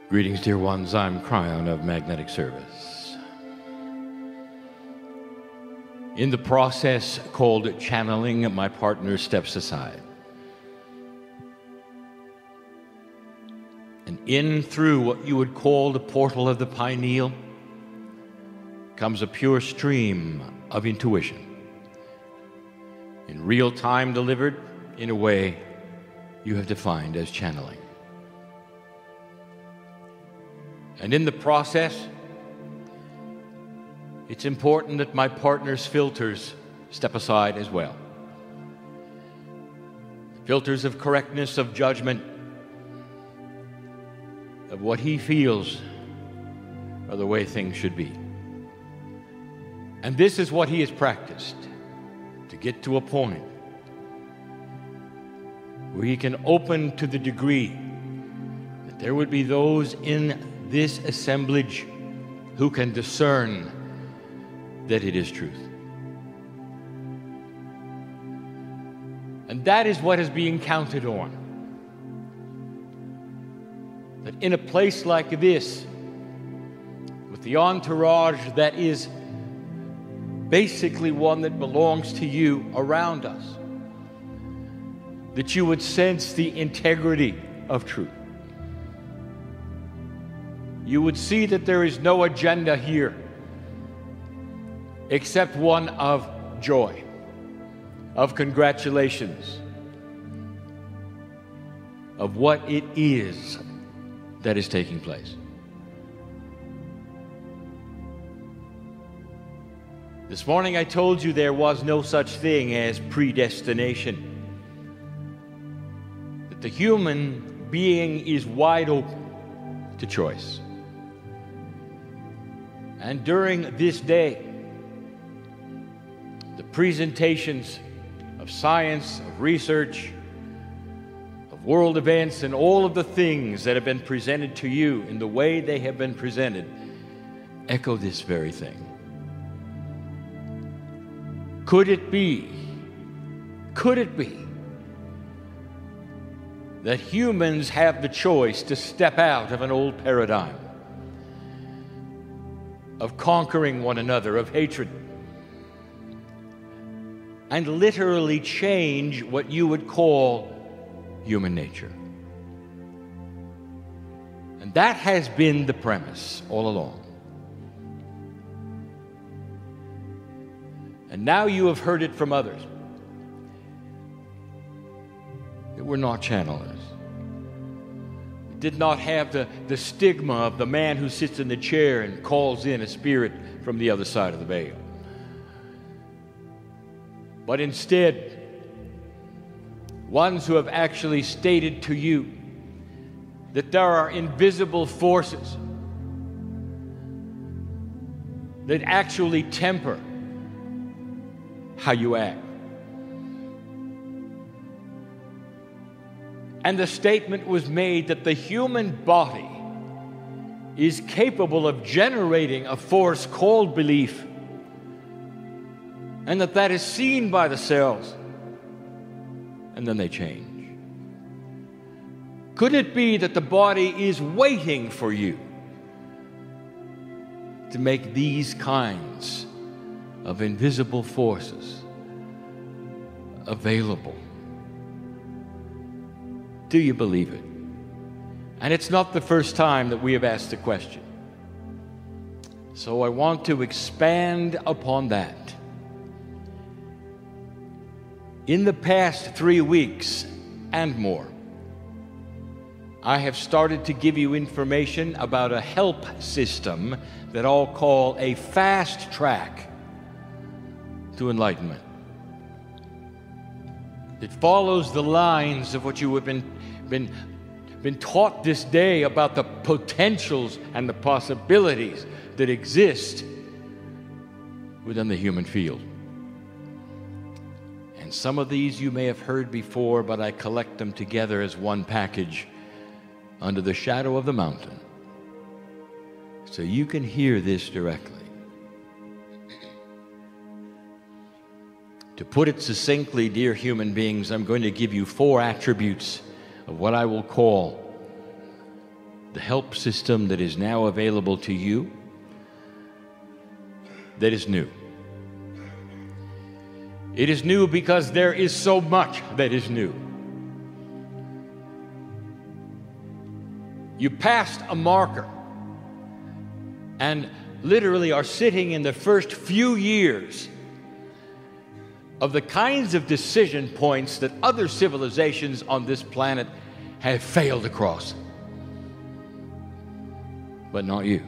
Greetings, dear ones. I'm Kryon of Magnetic Service. In the process called channeling, my partner steps aside. And in through what you would call the portal of the pineal comes a pure stream of intuition, in real time delivered in a way you have defined as channeling. And in the process, it's important that my partner's filters step aside as well. Filters of correctness, of judgment, of what he feels are the way things should be. And this is what he has practiced to get to a point where he can open to the degree that there would be those in this assemblage who can discern that it is truth. And that is what is being counted on. That in a place like this, with the entourage that is basically one that belongs to you around us, that you would sense the integrity of truth. You would see that there is no agenda here except one of joy, of congratulations, of what it is that is taking place. This morning I told you there was no such thing as predestination, that the human being is wide open to choice. And during this day, the presentations of science, of research, of world events, and all of the things that have been presented to you in the way they have been presented echo this very thing. Could it be that humans have the choice to step out of an old paradigm of conquering one another, of hatred, and literally change what you would call human nature? And that has been the premise all along. And now you have heard it from others that we're not channelers. Did not have the stigma of the man who sits in the chair and calls in a spirit from the other side of the veil. But instead, ones who have actually stated to you that there are invisible forces that actually temper how you act. And the statement was made that the human body is capable of generating a force called belief, and that is seen by the cells, and then they change. Could it be that the body is waiting for you to make these kinds of invisible forces available? Do you believe it? And it's not the first time that we have asked the question. So I want to expand upon that. In the past 3 weeks and more, I have started to give you information about a help system that I'll call a fast track to enlightenment. It follows the lines of what you have been taught this day about the potentials and the possibilities that exist within the human field. And some of these you may have heard before, but I collect them together as one package under the shadow of the mountain, so you can hear this directly. To put it succinctly, dear human beings, I'm going to give you 4 attributes of what I will call the help system that is now available to you that is new. It is new because there is so much that is new. You passed a marker and literally are sitting in the first few years of the kinds of decision points that other civilizations on this planet have failed to cross. But not you.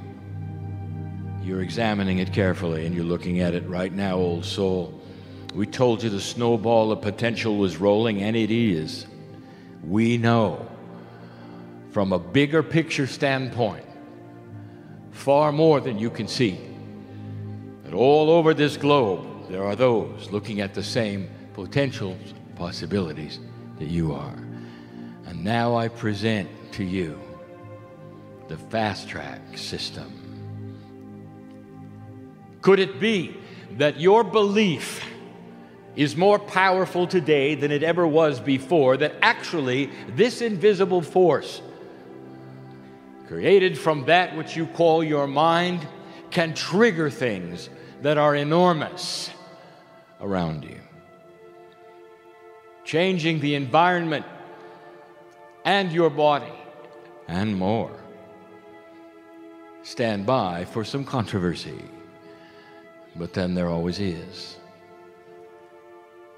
You're examining it carefully and you're looking at it right now, old soul. We told you the snowball of potential was rolling, and it is. We know from a bigger picture standpoint, far more than you can see, that all over this globe there are those looking at the same potentials, possibilities that you are. And now I present to you the fast track system. Could it be that your belief is more powerful today than it ever was before, that actually this invisible force created from that which you call your mind can trigger things that are enormous around you, changing the environment and your body and more? Stand by for some controversy, but then there always is.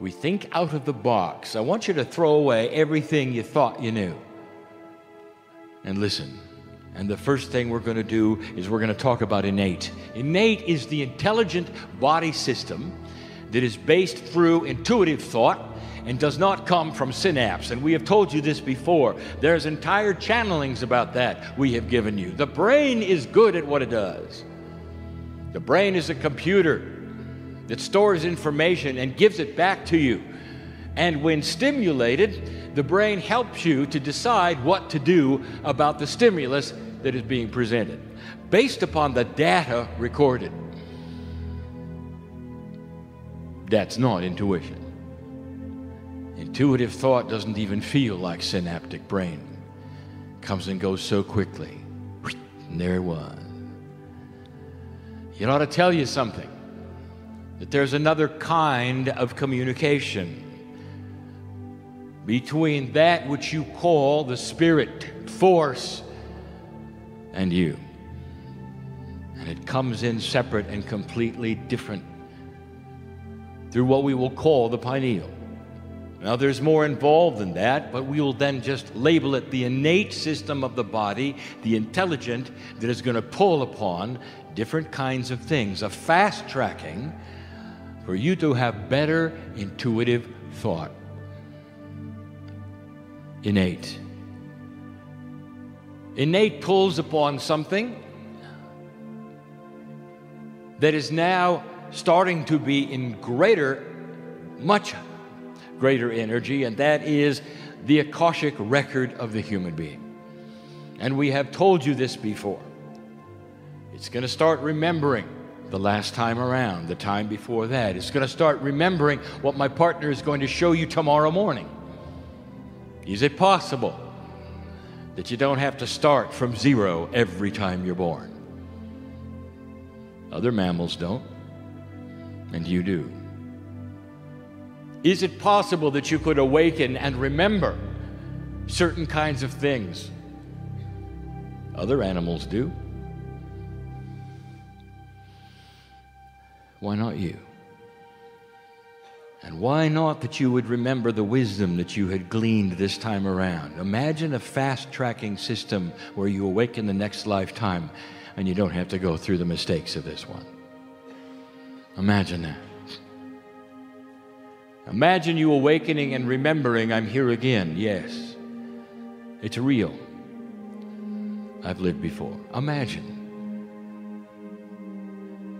We think out of the box. I want you to throw away everything you thought you knew and listen. And the first thing we're going to do is we're going to talk about innate. Innate is the intelligent body system that is based through intuitive thought and does not come from synapse. And we have told you this before. There's entire channelings about that we have given you. The brain is good at what it does. The brain is a computer that stores information and gives it back to you. And when stimulated, the brain helps you to decide what to do about the stimulus that is being presented, based upon the data recorded. That's not intuition. Intuitive thought doesn't even feel like synaptic brain. It comes and goes so quickly. And there it was. It ought to tell you something, that there's another kind of communication between that which you call the spirit force and you. And it comes in separate and completely different through what we will call the pineal. Now, there's more involved than that, but we will then just label it the innate system of the body, the intelligent, that is going to pull upon different kinds of things, a fast tracking for you to have better intuitive thought. Innate. Innate pulls upon something that is now starting to be in much greater energy, and that is the Akashic record of the human being. And we have told you this before. It's going to start remembering the last time around, the time before that. It's going to start remembering what my partner is going to show you tomorrow morning. Is it possible that you don't have to start from zero every time you're born? Other mammals don't, and you do. Is it possible that you could awaken and remember certain kinds of things? Other animals do. Why not you? And why not that you would remember the wisdom that you had gleaned this time around? Imagine a fast-tracking system where you awaken the next lifetime and you don't have to go through the mistakes of this one. Imagine that. Imagine you awakening and remembering, I'm here again. Yes, it's real. I've lived before. Imagine.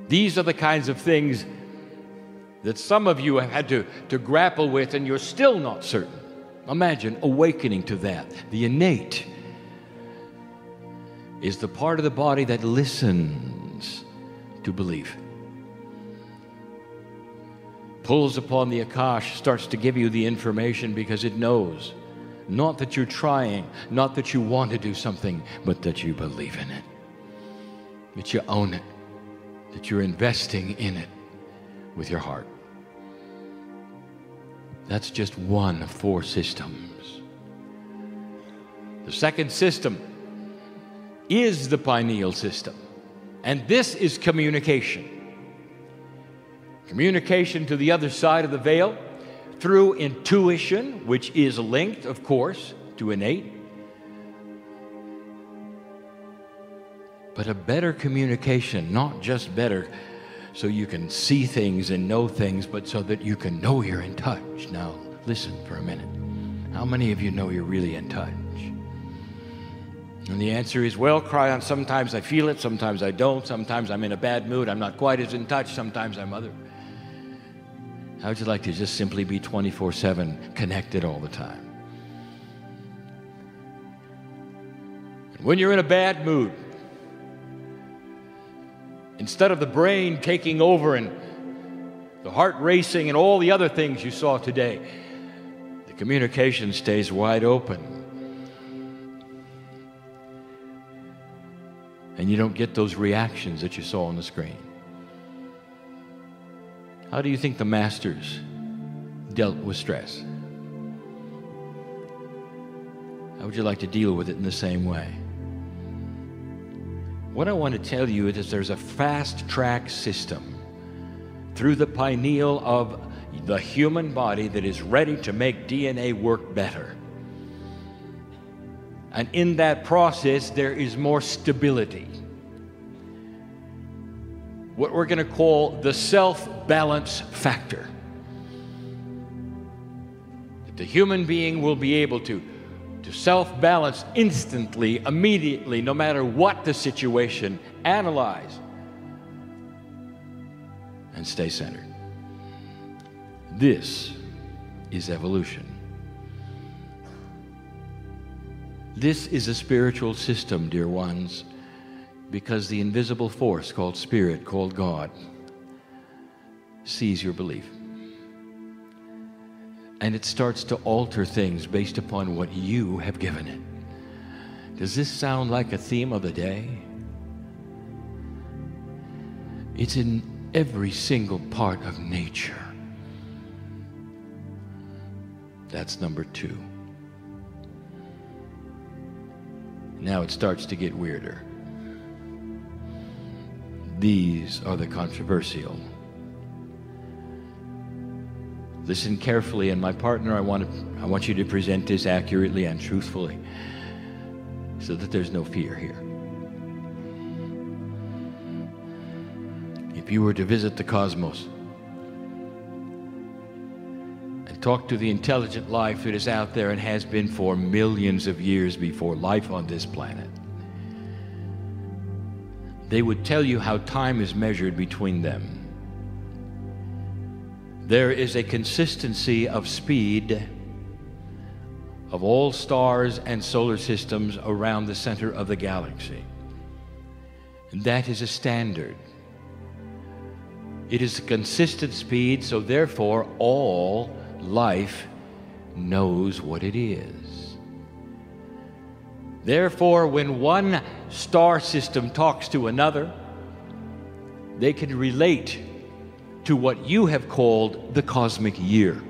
These are the kinds of things that some of you have had to grapple with, and you're still not certain. Imagine awakening to that. The innate is the part of the body that listens to belief. Pulls upon the Akash, starts to give you the information because it knows Not that you're trying, not that you want to do something, but that you believe in it, that you own it, that you're investing in it with your heart. That's just one of 4 systems. The second system is the pineal system, and this is communication. Communication to the other side of the veil through intuition, which is linked, of course, to innate. But a better communication, not just better so you can see things and know things, but so that you can know you're in touch. Now, listen for a minute. How many of you know you're really in touch? And the answer is, well, Kryon, sometimes I feel it, sometimes I don't, sometimes I'm in a bad mood, I'm not quite as in touch, sometimes I'm other. How would you like to just simply be 24/7 connected all the time? When you're in a bad mood, instead of the brain taking over and the heart racing and all the other things you saw today, the communication stays wide open. And you don't get those reactions that you saw on the screen. How do you think the masters dealt with stress? How would you like to deal with it in the same way? What I want to tell you is there's a fast-track system through the pineal of the human body that is ready to make DNA work better. And in that process, there is more stability. What we're going to call the self-balance factor. That the human being will be able to self-balance instantly, immediately, no matter what the situation, analyze, and stay centered. This is evolution. This is a spiritual system, dear ones, because the invisible force called Spirit, called God, sees your belief. And it starts to alter things based upon what you have given it. Does this sound like a theme of the day? It's in every single part of nature. That's number 2. Now it starts to get weirder. These are the controversial. Listen carefully, and my partner, I want you to present this accurately and truthfully so that there's no fear here. If you were to visit the cosmos and talk to the intelligent life that is out there and has been for millions of years before life on this planet, they would tell you how time is measured between them. There is a consistency of speed of all stars and solar systems around the center of the galaxy. And that is a standard. It is a consistent speed, so therefore all life knows what it is. Therefore, when one star system talks to another, they can relate to what you have called the cosmic year.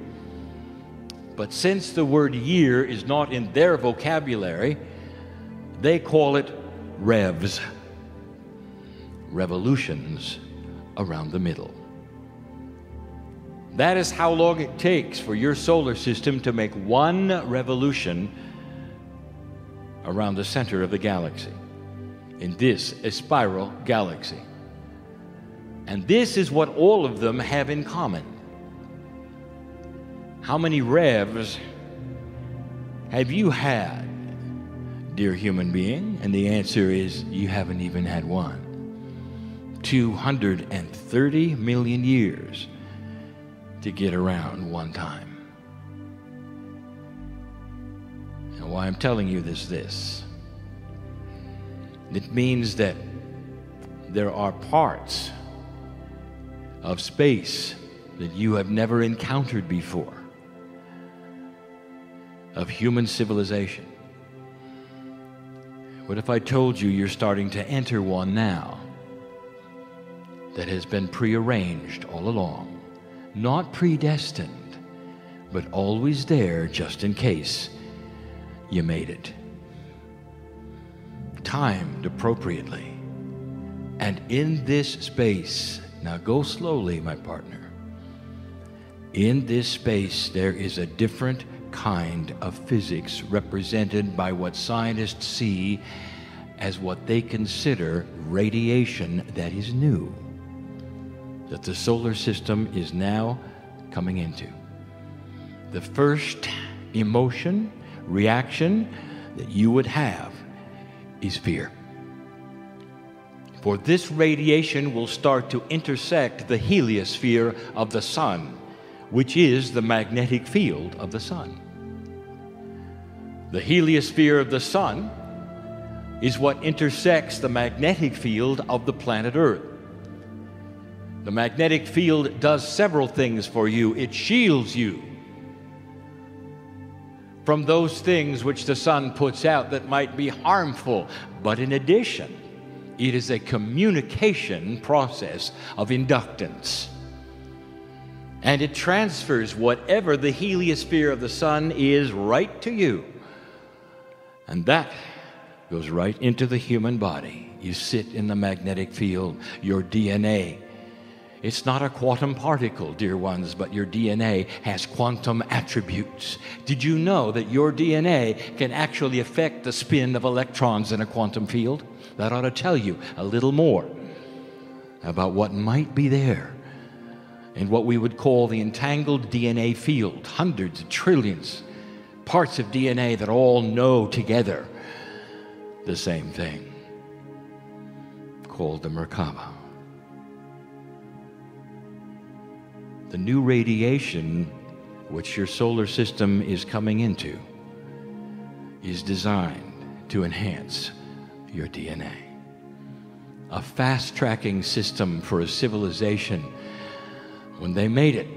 But since the word year is not in their vocabulary, they call it revs, revolutions around the middle. That is how long it takes for your solar system to make one revolution around the center of the galaxy. In this, a spiral galaxy. And this is what all of them have in common. How many revs have you had, dear human being? And the answer is you haven't even had one. 230 million years to get around one time. And why I'm telling you this. It means that there are parts of space that you have never encountered before. of human civilization. What if I told you you're starting to enter one now that has been prearranged all along, not predestined, but always there just in case you made it, timed appropriately. And in this space, now go slowly, my partner, in this space there is a different kind of physics represented by what scientists see as what they consider radiation that is new, that the solar system is now coming into. The first emotion, reaction that you would have is fear. For this radiation will start to intersect the heliosphere of the sun, which is the magnetic field of the sun. The heliosphere of the sun is what intersects the magnetic field of the planet Earth. The magnetic field does several things for you. It shields you from those things which the sun puts out that might be harmful. But in addition, it is a communication process of inductance. And it transfers whatever the heliosphere of the sun is right to you. And that goes right into the human body. You sit in the magnetic field, your DNA. It's not a quantum particle, dear ones, but your DNA has quantum attributes. Did you know that your DNA can actually affect the spin of electrons in a quantum field? That ought to tell you a little more about what might be there in what we would call the entangled DNA field. Hundreds of trillions parts of DNA that all know together the same thing, called the Merkaba. The new radiation which your solar system is coming into is designed to enhance your DNA. A fast-tracking system for a civilization. When they made it,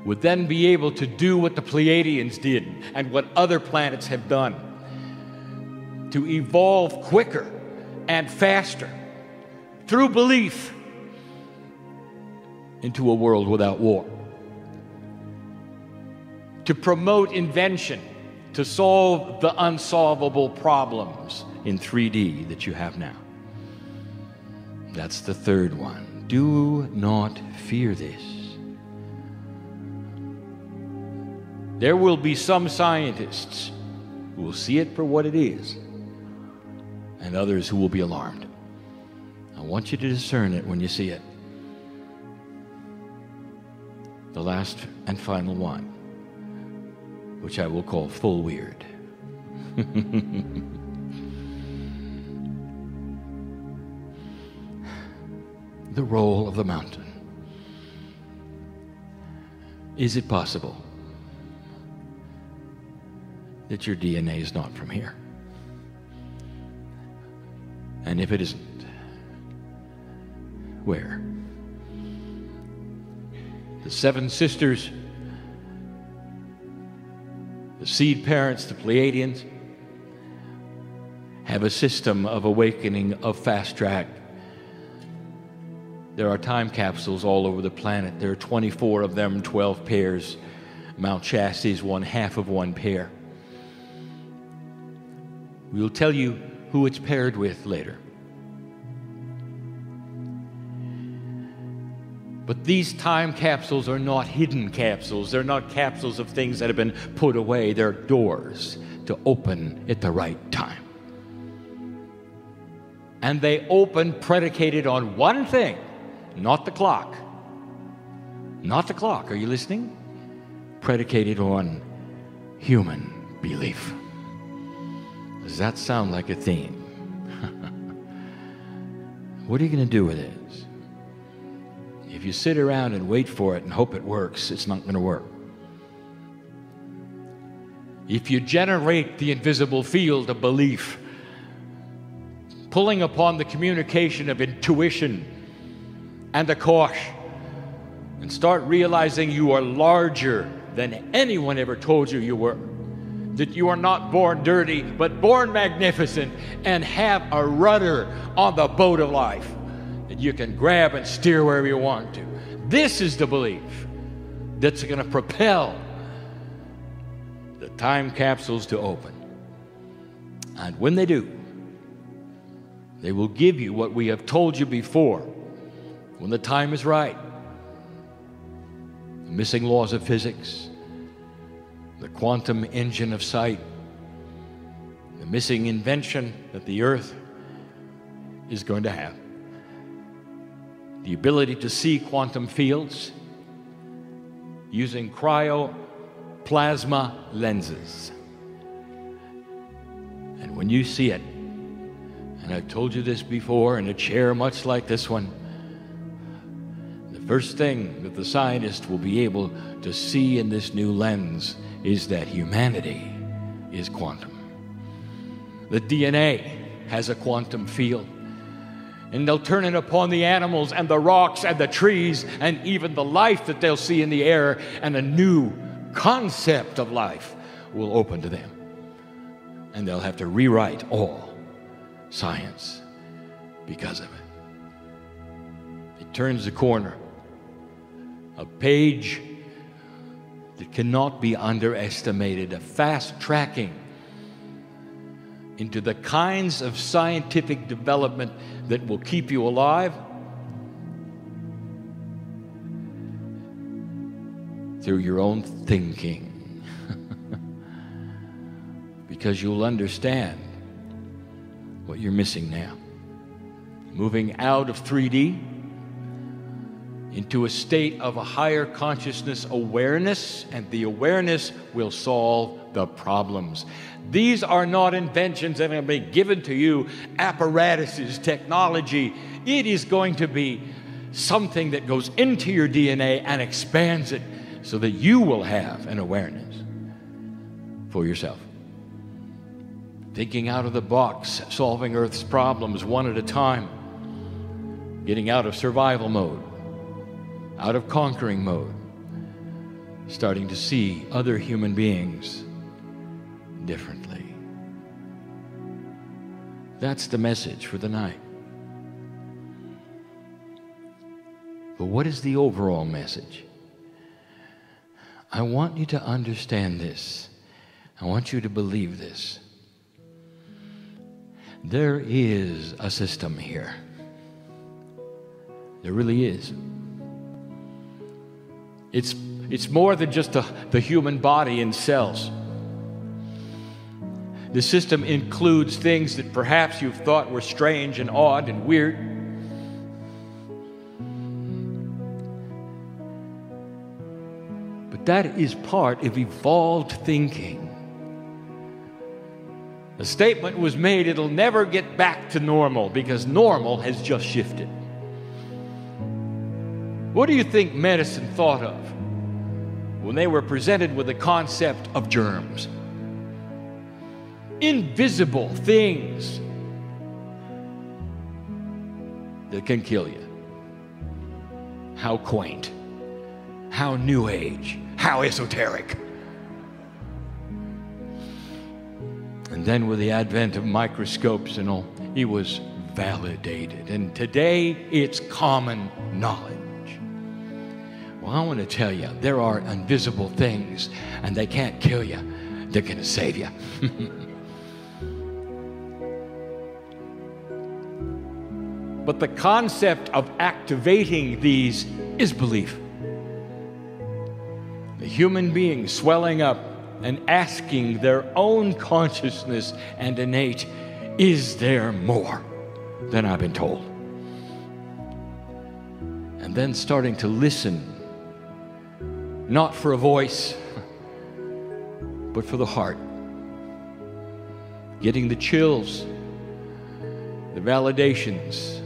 would then be able to do what the Pleiadians did and what other planets have done, to evolve quicker and faster through belief into a world without war, to promote invention, to solve the unsolvable problems in 3D that you have now. That's the third one. Do not fear this. There will be some scientists who will see it for what it is, and others who will be alarmed. I want you to discern it when you see it. The last and final one, which I will call full weird. The roll of the mountain. Is it possible that your DNA is not from here? And if it isn't, where? The seven sisters, the seed parents, the Pleiadians, have a system of awakening, of fast track. There are time capsules all over the planet. There are 24 of them, 12 pairs. Mount Shasta is one half of one pair. We will tell you who it's paired with later. But these time capsules are not hidden capsules. They're not capsules of things that have been put away. They're doors to open at the right time. And they open predicated on one thing, not the clock. Not the clock. Are you listening? Predicated on human belief. Does that sound like a theme? What are you going to do with it? If you sit around and wait for it and hope it works, it's not going to work. If you generate the invisible field of belief, pulling upon the communication of intuition and the kosh, and start realizing you are larger than anyone ever told you you were. That you are not born dirty, but born magnificent and have a rudder on the boat of life that you can grab and steer wherever you want to. This is the belief that's going to propel the time capsules to open. And when they do, they will give you what we have told you before. When the time is right, the missing laws of physics, the quantum engine of sight, the missing invention that the Earth is going to have, the ability to see quantum fields using cryoplasma lenses. And when you see it, and I've told you this before, in a chair much like this one, the first thing that the scientist will be able to see in this new lens is that humanity is quantum. The DNA has a quantum field. And they'll turn it upon the animals and the rocks and the trees and even the life that they'll see in the air, and a new concept of life will open to them. And they'll have to rewrite all science because of it. It turns the corner, a page that cannot be underestimated, a fast tracking into the kinds of scientific development that will keep you alive through your own thinking. Because you'll understand what you're missing now. Moving out of 3D into a state of a higher consciousness awareness, and the awareness will solve the problems. These are not inventions that are going to be given to you, apparatuses, technology. It is going to be something that goes into your DNA and expands it so that you will have an awareness for yourself. Thinking out of the box, solving Earth's problems one at a time, getting out of survival mode, out of conquering mode, starting to see other human beings differently. That's the message for the night. But what is the overall message? I want you to understand this. I want you to believe this. There is a system here. There really is. It's more than just the human body and cells. The system includes things that perhaps you've thought were strange and odd and weird. But that is part of evolved thinking. The statement was made, it'll never get back to normal because normal has just shifted. What do you think medicine thought of when they were presented with the concept of germs? Invisible things that can kill you. How quaint, how new age, how esoteric. And then with the advent of microscopes and all, it was validated. And today it's common knowledge. Well, I want to tell you, there are invisible things, and they can't kill you. They're going to save you. But the concept of activating these is belief. The human being swelling up and asking their own consciousness and innate, is there more than I've been told? And then starting to listen, not for a voice, but for the heart. Getting the chills, the validations,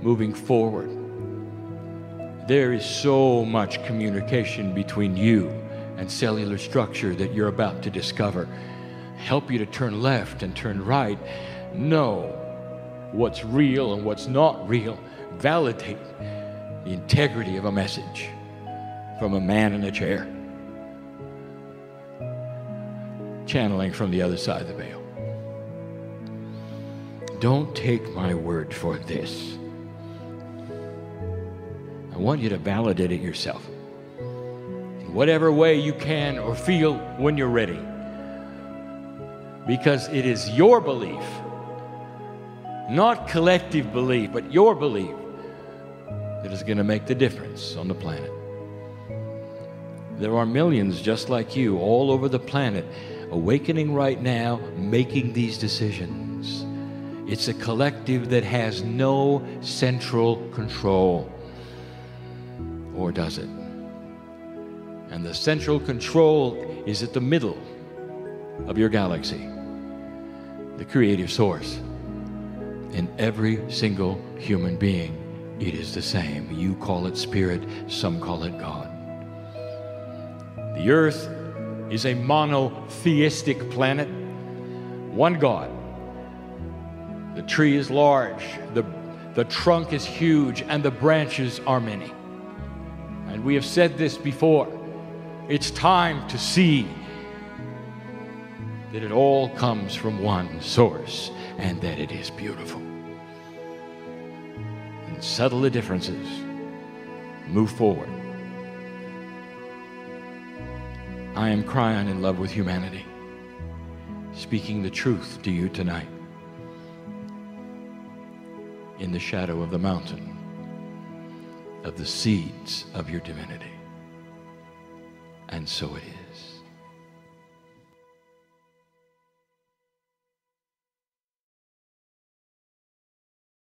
moving forward. There is so much communication between you and cellular structure that you're about to discover. Help you to turn left and turn right. Know what's real and what's not real. Validate the integrity of a message from a man in a chair. channeling from the other side of the veil. Don't take my word for this. I want you to validate it yourself in whatever way you can or feel when you're ready. Because it is your belief, not collective belief, but your belief that is going to make the difference on the planet. There are millions just like you all over the planet awakening right now, making these decisions. It's a collective that has no central control. Or does it? And the central control is at the middle of your galaxy, the creative source. In every single human being, it is the same. You call it spirit, some call it God. The earth is a monotheistic planet, one God. The tree is large, the trunk is huge, and the branches are many. And we have said this before. It's time to see that it all comes from one source and that it is beautiful. And settle the differences. Move forward. I am Kryon, in love with humanity, speaking the truth to you tonight in the shadow of the mountain of the seeds of your divinity. And so it is.